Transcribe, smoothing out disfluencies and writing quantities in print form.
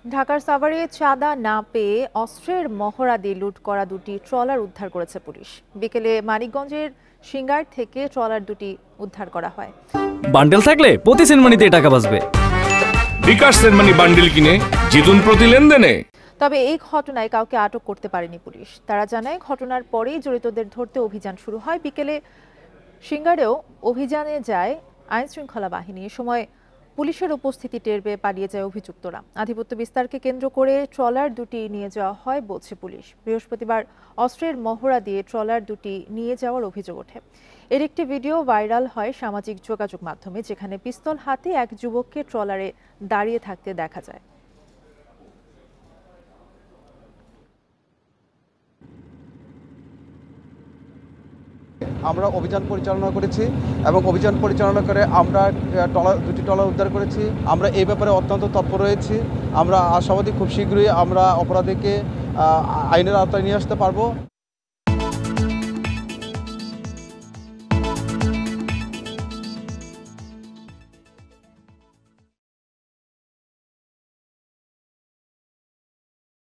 ঢাকার সাভারে চাঁদা না পেয়ে অস্ত্রের মহড়া দিয়ে লুট করা দুটি ট্রলার উদ্ধার করেছে পুলিশ। বিকেলে মানিকগঞ্জের সিঙ্গার থেকে ট্রলার দুটি উদ্ধার করা হয়। বান্ডেল থাকলে প্রতি সেনমানিতে টাকা বাঁচবে। বিকাশ সেনমানি বান্ডেল কিনে জিতুন প্রতি লেনদেনে। তবে এই ঘটনায় কাউকে আটক করতে পারেনি পুলিশ। তারা জানায় ঘটনার পরেই জড়িতদের ধরতে অভিযান শুরু হয়। বিকেলে সিঙ্গারেও অভিযানে যায় আইন শৃঙ্খলা বাহিনী। এ সময় পুলিশের উপস্থিতি টের পেয়ে পালিয়ে যায় অভিযুক্তরা। আধিপত্য বিস্তারকে কেন্দ্র করে ট্রলার দুটি নিয়ে যাওয়া হয় বলছে পুলিশ। বৃহস্পতিবার অস্ত্রের মহড়া দিয়ে ট্রলার দুটি নিয়ে যাওয়ার অভিযোগ ওঠে। এর একটি ভিডিও ভাইরাল হয় সামাজিক যোগাযোগ মাধ্যমে, যেখানে পিস্তল হাতে এক যুবককে ট্রলারে দাঁড়িয়ে থাকতে দেখা যায়। আমরা অভিযান পরিচালনা করেছি এবং অভিযান পরিচালনা করে আমরা দুটি ট্রলার উদ্ধার করেছি। আমরা এই ব্যাপারে অত্যন্ত তৎপর রয়েছি। আমরা আশাবাদী খুব শীঘ্রই আমরা অপরাধীকে আইনের আওতায় নিয়ে আসতে পারবো।